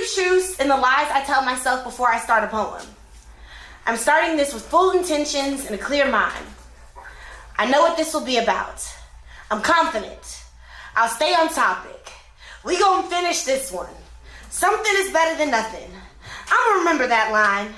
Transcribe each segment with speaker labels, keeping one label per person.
Speaker 1: the truths and the lies I tell myself before I start a poem. I'm starting this with full intentions and a clear mind. I know what this will be about. I'm confident. I'll stay on topic. We gonna finish this one. Something is better than nothing. I'm gonna remember that line.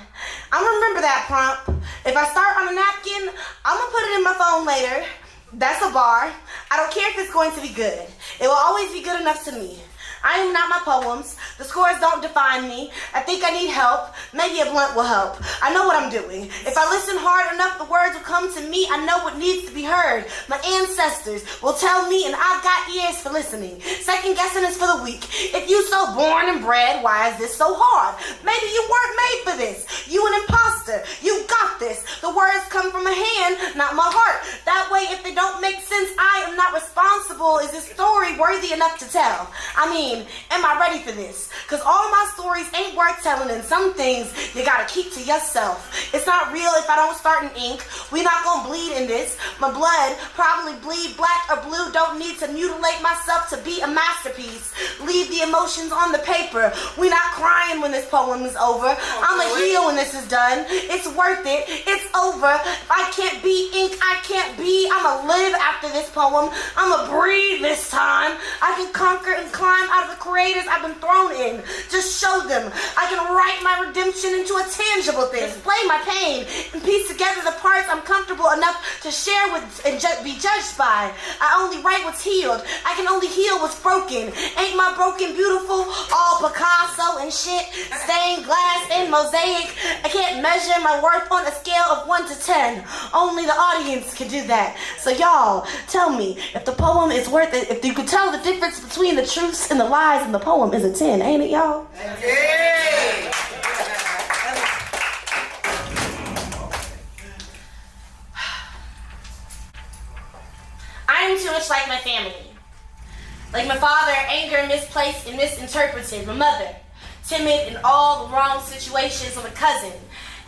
Speaker 1: I'm gonna remember that prompt. If I start on a napkin, I'm gonna put it in my phone later. That's a bar. I don't care if it's going to be good. It will always be good enough to me. I am not my poems. The scores don't define me. I think I need help. Maybe a blunt will help. I know what I'm doing. If I listen hard enough, the words will come to me. I know what needs to be heard. My ancestors will tell me, and I've got ears for listening. Second guessing is for the weak. If you so born and bred, why is this so hard? Maybe you weren't made for this. You an imposter. You got this. The words come from a hand, not my heart. That way, if they don't make sense, I am not responsible. Is this story worthy enough to tell? I mean, am I ready for this? Because all my stories ain't worth telling, and some things you gotta keep to yourself. It's not real if I don't start in ink. We not gonna bleed in this. My blood probably bleed black or blue. Don't need to mutilate myself to be a masterpiece. Leave the emotions on the paper. We not crying when this poem is over. I'ma heal when this is done. It's worth it. It's over. If I can't be ink, I can't be. I'ma live after this poem. I'ma breathe this time. I can conquer and climb out of the craters I've been thrown in. Just show them. I can write my redemption into a tangible thing. Display my pain and piece together the parts I'm comfortable enough to share with and be judged by. I only write what's healed. I can only heal what's broken. Ain't my broken beautiful? All Picasso and shit. Stained glass and mosaic. I can't measure my worth on a scale of 1 to 10. Only the audience can do that. So y'all, tell me if the poem is worth it. If you could tell the difference between the truths and the lies in the poem is a 10, ain't it, y'all?
Speaker 2: Yeah.
Speaker 1: I am too much like my family. Like my father, anger misplaced and misinterpreted. My mother, timid in all the wrong situations. I'm a cousin,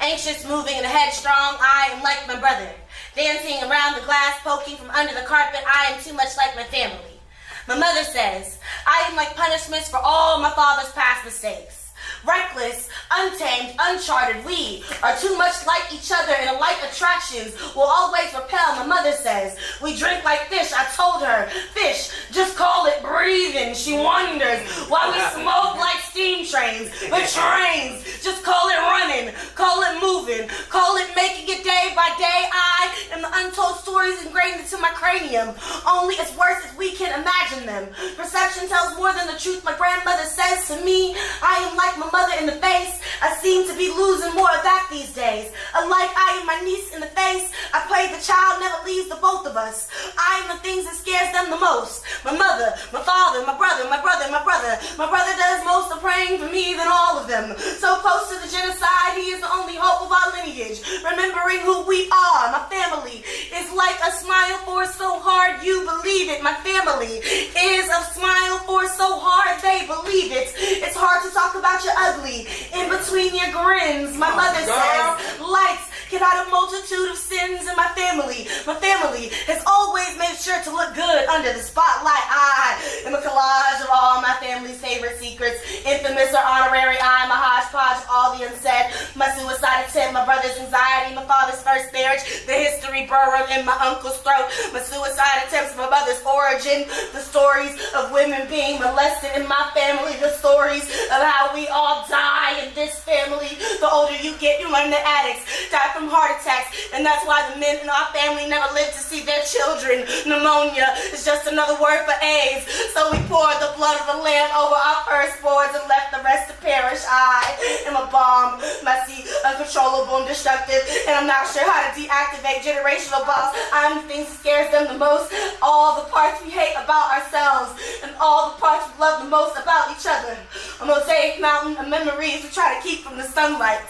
Speaker 1: anxious, moving, and headstrong. I am like my brother, dancing around the glass, poking from under the carpet. I am too much like my family. My mother says, I am like punishments for all my father's past mistakes. Reckless, untamed, uncharted, we are too much like each other, and like attractions will always repel. My mother says, we drink like fish. I told her, fish, just call it breathing. She wonders why we smoke like steam trains, but trains, just call it running, call it moving, call it making it day by day. I am the untold stories ingrained into my cranium, only as worse as we can imagine them. Perception tells more than the truth. My grandmother says to me, I am like my mother in the face. I seem to be losing more of that these days. Unlike I am my niece in the face, I pray the child never leaves the both of us. I am the things that scares them the most. My mother, my father, my brother, my brother, my brother. My brother does most of praying for me than all of them. So close to the genocide, he is the only hope of our lineage. Remembering who we are, my family is like a smile for so hard you believe it. My family is a smile for so hard they believe it. It's hard to talk about your ugly in between your grins. My mother says, lights get out a multitude of sins in my family. My family has always made sure to look good under the spotlight. I am a collage of all my family's favorite secrets, infamous or honorary. I am a hodgepodge of all the unsaid. My suicide attempt, my brother's anxiety, my father's first marriage, the history burrowed in my uncle's throat, my suicide attempts, my mother's origin, the stories of women being molested in my family, the stories of how we all die in this family. The older you get, you learn that addicts die from heart attacks, and that's why the men in our family never live to see their children. Pneumonia is just another word for AIDS. So we poured the blood of the lamb over our firstborns and left the rest to perish. I am a bomb, messy, uncontrollable, and destructive, and I'm not sure how to deactivate generational bombs. I'm the thing that scares them the most. All the parts we hate about ourselves, and all the parts we love the most about each other. A mosaic mountain of memories we try to keep from the sunlight.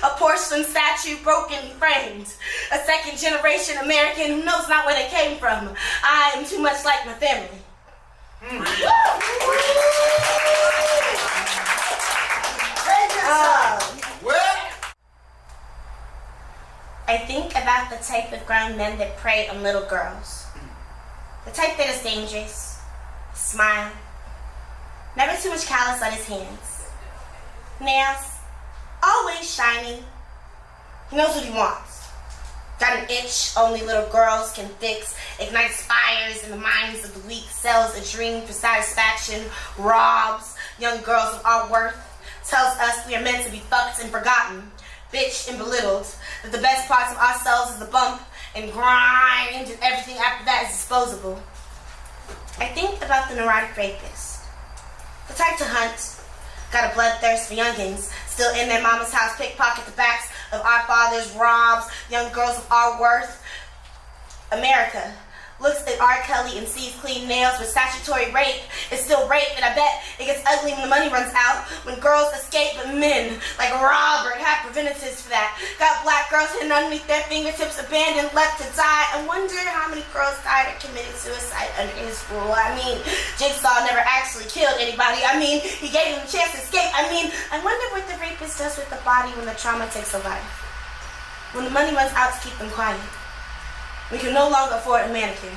Speaker 1: A porcelain statue broken framed. A second generation American who knows not where they came from. I am too much like my family. I think about the type of grown men that prey on little girls. The type that is dangerous. Smile. Never too much callus on his hands. nails, always shining. He knows what he wants. Got an itch only little girls can fix, ignites fires in the minds of the weak, sells a dream for satisfaction, robs young girls of our worth, tells us we are meant to be fucked and forgotten, bitched and belittled, that the best parts of ourselves is the bump and grind, and everything after that is disposable. I think about the neurotic rapist, the type to hunt, got a bloodthirst for youngins, still in their mama's house, pickpocket the backs of our fathers, robs young girls of our worth. America looks at R. Kelly and sees clean nails, with statutory rape is still rape, and I bet it gets ugly when the money runs out, when girls escape, but men like Robert have preventatives for that. Got black girls hidden underneath their fingertips, abandoned, left to die. I wonder how many girls died or committed suicide under his rule. I mean, Jigsaw never actually killed anybody. I mean, he gave them a chance to escape. I mean, I wonder what the rapist does with the body when the trauma takes a life. When the money runs out to keep them quiet. We can no longer afford a manicure.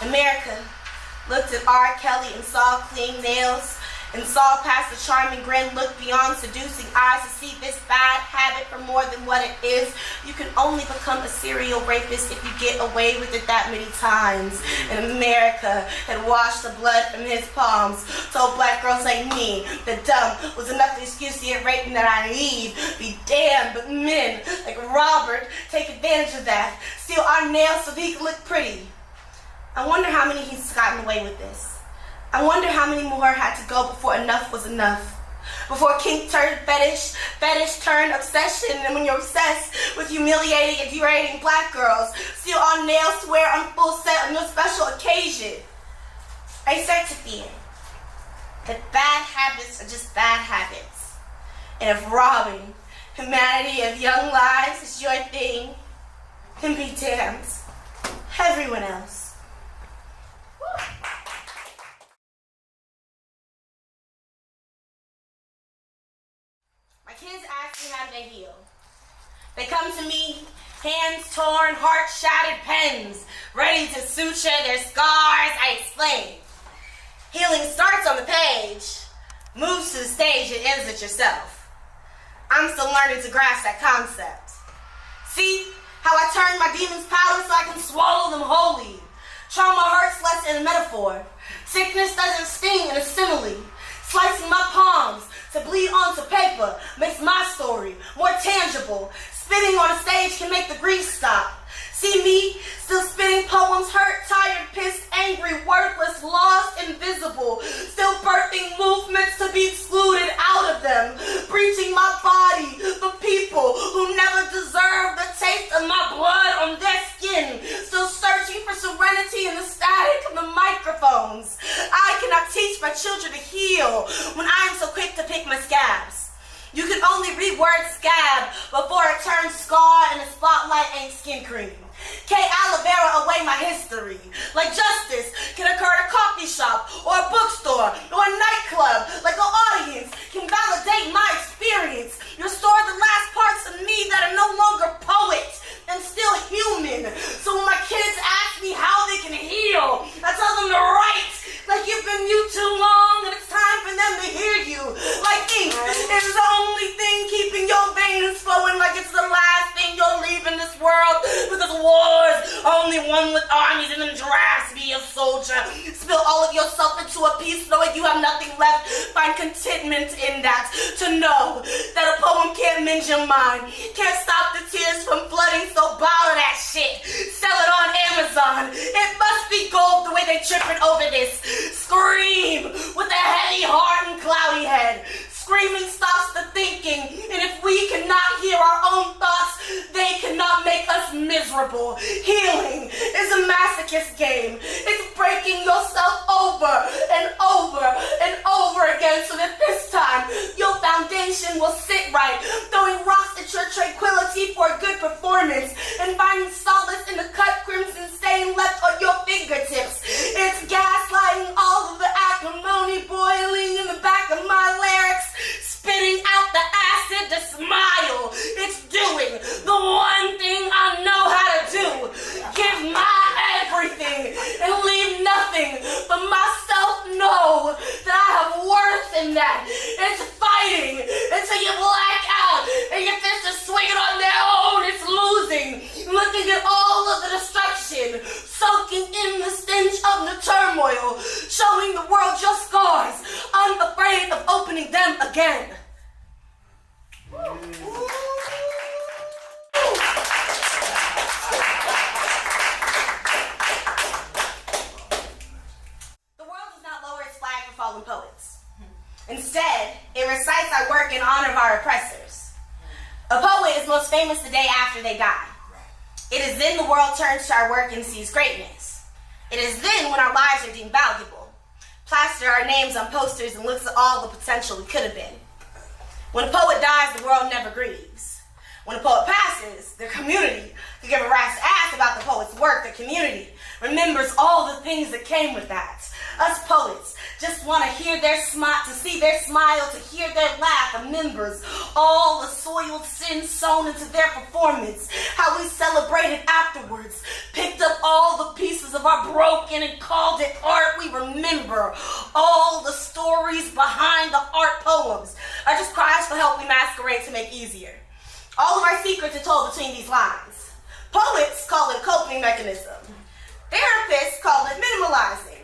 Speaker 1: America looked at R. Kelly and saw clean nails, and saw past the charming grin, looked beyond seducing eyes to see this bad habit for more than what it is. You can only become a serial rapist if you get away with it that many times. And America had washed the blood from his palms, told black girls like me that dumb was enough excuse to get raped and that I need be damned, but men like Robert take advantage of that, steal our nails so that he can look pretty. I wonder how many he's gotten away with this. I wonder how many more had to go before enough was enough. Before kink turned fetish, fetish turned obsession, and when you're obsessed with humiliating and degrading black girls, steal on nails to wear on full set on your special occasion. I start to fear that bad habits are just bad habits. And if robbing humanity of young lives is your thing, then be damned. Everyone else. My kids ask me how do they heal. They come to me, hands torn, heart shattered pens, ready to suture their scars. I explain. Healing starts on the page, moves to the stage, and ends it yourself. I'm still learning to grasp that concept. See how I turn my demons powder so I can swallow them wholly. Trauma hurts less in a metaphor. Sickness doesn't sting in a simile. Slicing my palms to bleed onto paper makes my story more tangible. Spitting on a stage can make the grief stop. See me still spitting poems, hurt, tired, pissed, angry, worthless, lost, invisible. Still birthing movements to be excluded out of them. Breaching my body for people who never deserve the taste of my blood on their skin. Still searching for serenity in the static of the microphones. I cannot teach my children to heal when I am so quick to pick my scabs. You can only read word scab before it turns scar and the spotlight ain't skin cream. K. Olivera away my history. Like justice can occur at a coffee shop or a bookstore or a nightclub. Like an audience can validate my experience. Restore the last parts of me that are no longer poet and still human. So when my kids ask me how they can heal, I tell them to write. Like you've been mute too long and it's time for them to hear you. Like ink is the only thing keeping your veins flowing. Like it's the last thing you'll leave in this world. Because wars are only won with armies and then drafts. Be a soldier. Spill all of yourself into a piece knowing you have nothing left. Find contentment in that. To know that a poem can't mend your mind. Can't stop the tears from flooding, so bottle that shit. Sell it on Amazon. It must be gold the way they tripping over this. Scream with a heavy heart and cloudy head. Screaming stops the thinking, and if we cannot hear our own thoughts, they cannot make us miserable. Healing is a masochist game. It's breaking yourself over and over and over again so that this time your foundation will sit right, throwing rocks at your tranquility for a good performance and finding solace in the cut crimson stain left on your fingertips. It's gaslighting all of the acrimony boiling in the back of my larynx. Spitting out the acid to smile. It's doing the one thing I know how to do. Give my everything and leave nothing but myself. Know that I have worth in that. fighting until you black out and your fists are swinging on their own. It's losing, looking at all of the destruction, soaking in the stench of the turmoil, showing the world your scars, unafraid of opening them again. Fallen poets. Instead, it recites our work in honor of our oppressors. A poet is most famous the day after they die. It is then the world turns to our work and sees greatness. It is then when our lives are deemed valuable. Plaster our names on posters and looks at all the potential we could have been. When a poet dies, the world never grieves. When a poet passes, their community can give a rat's ass about the poet's work. The community remembers all the things that came with that. Us poets just want to hear their smile, to see their smile, to hear their laugh. Remembers all the soiled sin sown into their performance. How we celebrated afterwards, picked up all the pieces of our broken and called it art. We remember all the stories behind the art poems. Are just cries for help we masquerade to make easier. All of our secrets are told between these lines. Poets call it a coping mechanism. Therapists call it minimalizing.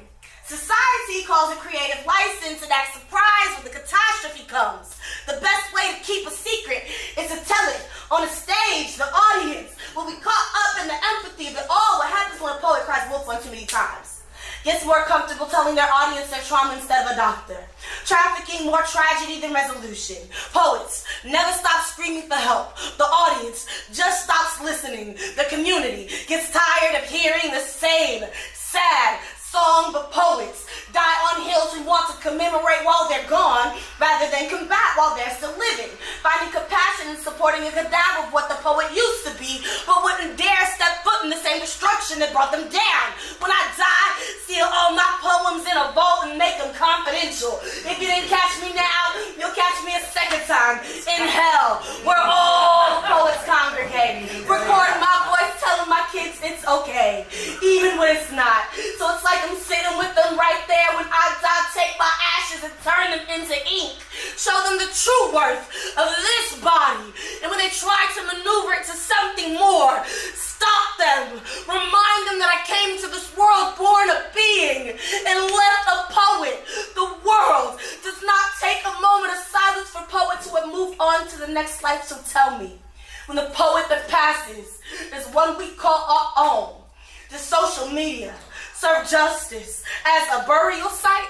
Speaker 1: Society calls it creative license, and act surprised when the catastrophe comes. The best way to keep a secret is to tell it on a stage. The audience will be caught up in the empathy of it all. What happens when a poet cries wolf one too many times? Gets more comfortable telling their audience their trauma instead of a doctor. Trafficking, more tragedy than resolution. Poets never stop screaming for help. The audience just stops listening. The community gets tired of hearing the same sad song, but poets die on hills who want to commemorate while they're gone rather than combat while they're still living. Finding compassion and supporting a cadaver of what the poet used to be, but wouldn't dare step foot in the same destruction that brought them down. When I die, seal all my poems in a vault and make them confidential. If you didn't catch me now, you'll catch me a second time in hell, where all poets congregate. Recording my voice, telling my kids it's okay, even when it's not. So it's like I'm sitting with them right there. When I die, take my ashes and turn them into ink. Show them the true worth of this body. And when they try to maneuver it to something more, stop them. Remind them that I came to this world born a being and left a poet. The world does not take a moment of silence for poets who have moved on to the next life. So tell me, when the poet that passes is one we call our own, does social media serve justice as a burial site?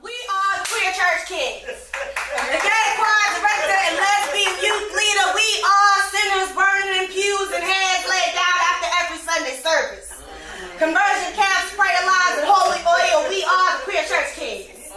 Speaker 1: We are queer church kids. The gay choir director and lesbian youth leader. We are sinners burning in pews and heads laid down after every Sunday service. Conversion camps, prayer lines, and holy oil. We are the queer church kids.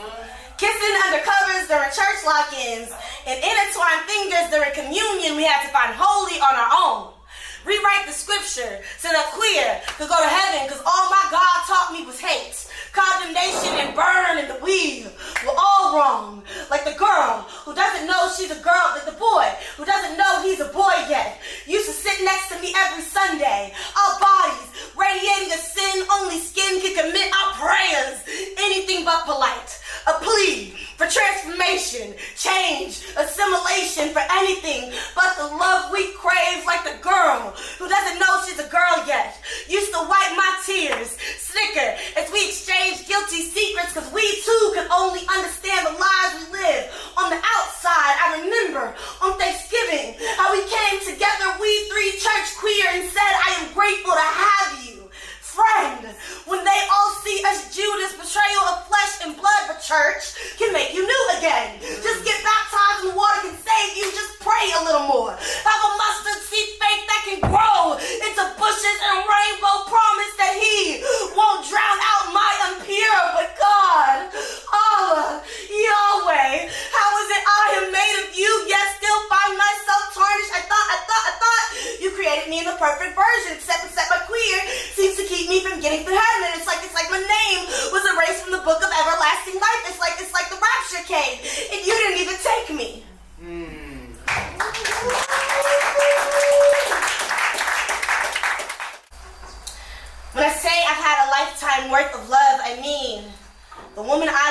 Speaker 1: Kissing under covers during church lock-ins and intertwined fingers during communion. We had to find holy on our own. Rewrite the scripture so that queer could go to heaven, because all my God taught me was hate, condemnation, and burn, and the we were all wrong. Like the girl who doesn't know she's a girl, like the boy who doesn't know he's a boy yet, used to sit next to me every Sunday. Our bodies radiating a sin only skin can commit. Our prayers anything but polite. A plea for transformation, change, assimilation, for anything but the love we crave. Like the girl who doesn't know she's a girl yet, used to wipe my tears, snicker as we exchange guilty secrets, because we too could only understand the lies we live on the outside. I remember on Thanksgiving how we came together, we three church queer, and said, I am grateful to have you. Friend, when they all see us Judas, betrayal of flesh and blood, but church can make you new again. Just get baptized in water can save you. Just pray a little more. Have a mustard seed faith that can grow into bushes and rainbow. Promise that he won't drown out my impure. But God, Allah,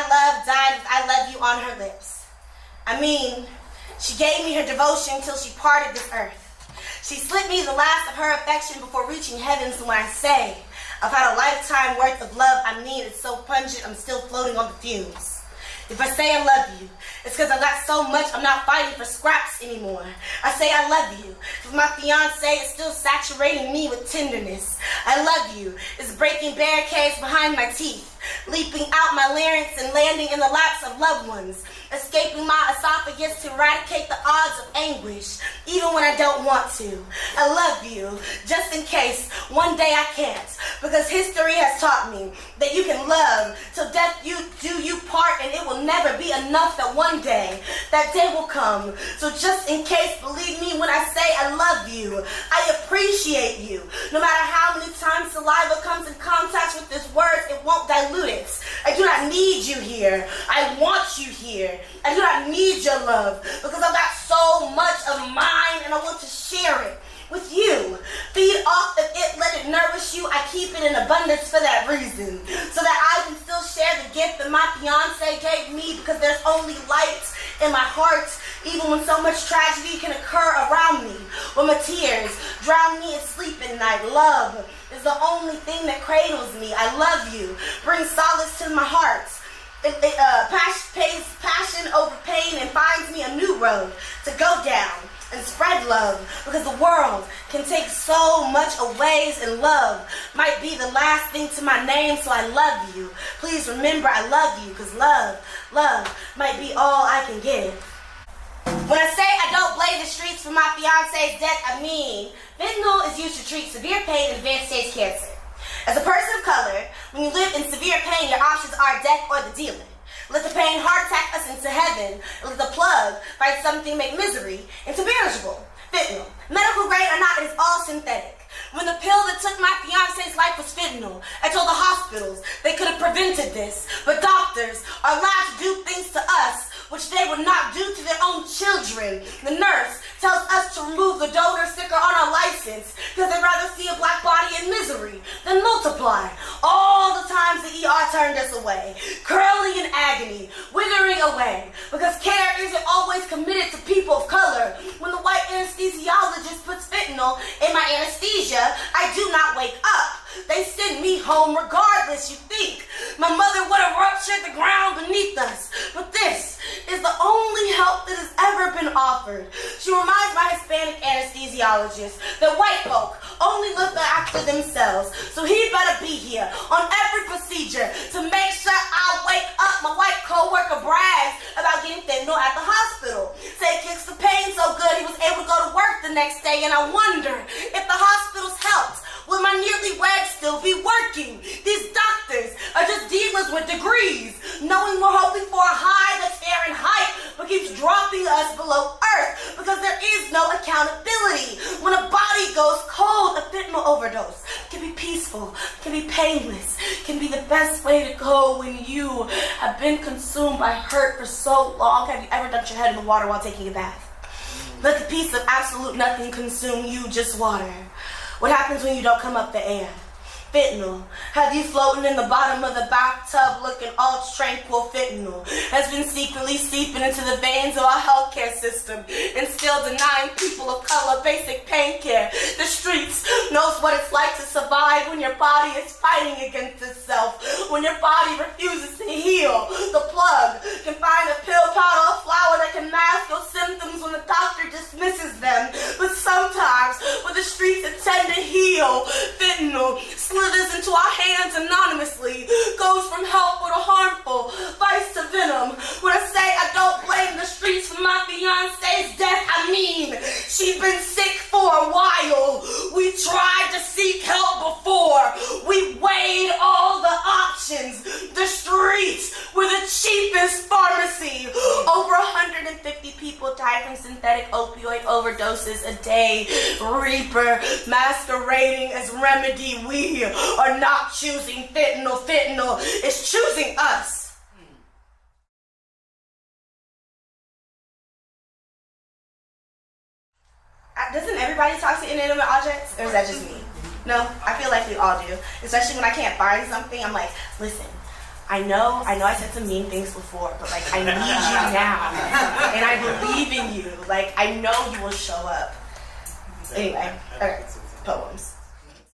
Speaker 1: love died with I love you on her lips. I mean, she gave me her devotion till she parted this earth. She slipped me the last of her affection before reaching heaven. So when I say I've had a lifetime worth of love, I mean it's so pungent I'm still floating on the fumes. If I say I love you, it's because I got so much I'm not fighting for scraps anymore. I say I love you because my fiance is still saturating me with tenderness. I love you is breaking barricades behind my teeth, leaping out my larynx and landing in the laps of loved ones, escaping my esophagus to eradicate the odds of anguish, even when I don't want to. I love you, just in case one day I can't, because history has taught me that you can love till death you do you part, and it will never be enough that one day, that day will come. So just in case, believe me when I say I love you, I appreciate you. No matter how many times saliva comes in contact with this word, it won't dilute it. I do not need you here. I want you here. I do not need your love because I've got so much of mine and I want to share it with you. Feed off of it, let it nourish you. I keep it in abundance for that reason, so that I can still share the gift that my fiance gave me, because there's only light in my heart, even when so much tragedy can occur around me. When my tears drown me in sleep at night, love is the only thing that cradles me. I love you. Bring solace to my heart. Passion over pain and finds me a new road to go down and spread love, because the world can take so much away, and love might be the last thing to my name. So I love you. Please remember I love you, because love might be all I can give. When I say I don't blame the streets for my fiance's death, I mean fentanyl is used to treat severe pain and advanced stage cancer. As a person of color, when you live in severe pain, your options are death or the dealer. Let the pain heart attack us into heaven, and let the plug fight something make misery into manageable. Fentanyl, medical grade or not, it is all synthetic. When the pill that took my fiance's life was fentanyl, I told the hospitals they could have prevented this, but doctors are allowed to do things to us which they would not do to their own children. The nurse tells us to remove the donor sticker on our license because they'd rather see a black body in misery than multiply. All the times the ER turned us away, curling in agony, withering away, because care isn't always committed to people of color. When the white anesthesiologist puts fentanyl in my anesthesia, I do not wake up. They send me home regardless. You think my mother would have ruptured the ground beneath us, but this is the only help that has ever been offered. She reminds my Hispanic anesthesiologist that white folk only look after themselves, so he better be here on every procedure to make sure I wake up. My white co-worker brags about getting fentanyl at the hospital. Say it kicks the pain so good he was able to go to work the next day, and I wonder if the hospitals helped. Will my nearly wed still be working? These doctors are just dealers with degrees, knowing we're hoping for a high that's Fahrenheit, but keeps dropping us below earth because there is no accountability. When a body goes cold, a fentanyl overdose can be peaceful, can be painless, can be the best way to go when you have been consumed by hurt for so long. Have you ever dumped your head in the water while taking a bath? Let the piece of absolute nothing consume you, just water. What happens when you don't come up the air? Fentanyl have you floating in the bottom of the bathtub looking all tranquil. Fentanyl has been secretly seeping into the veins of our healthcare system and still denying people of color basic pain care. The streets knows what it's like to survive when your body is fighting against itself, when your body refuses to heal. The plug can find a pill, powder, or flower that can mask your symptoms when the doctor dismisses them. But sometimes when the streets intend to heal, fentanyl slithers into our hands anonymously, goes from helpful to harmful, vice to venom. When I say I don't blame the streets for my fiance's death, I mean she's been sick for a while. We tried to seek help before. We weighed all the options. The streets were the cheapest pharmacy. Over 150 people die from synthetic opioid overdoses a day. Reaper masquerading as remedy. We are not choosing fentanyl. Fentanyl is choosing us. Doesn't everybody talk to inanimate objects? Or is that just me? No, I feel like we all do. Especially when I can't find something, I'm like, listen, I know I said some mean things before, but like I need you now. And I believe in you. Like I know you will show up. Anyway, alright, poems.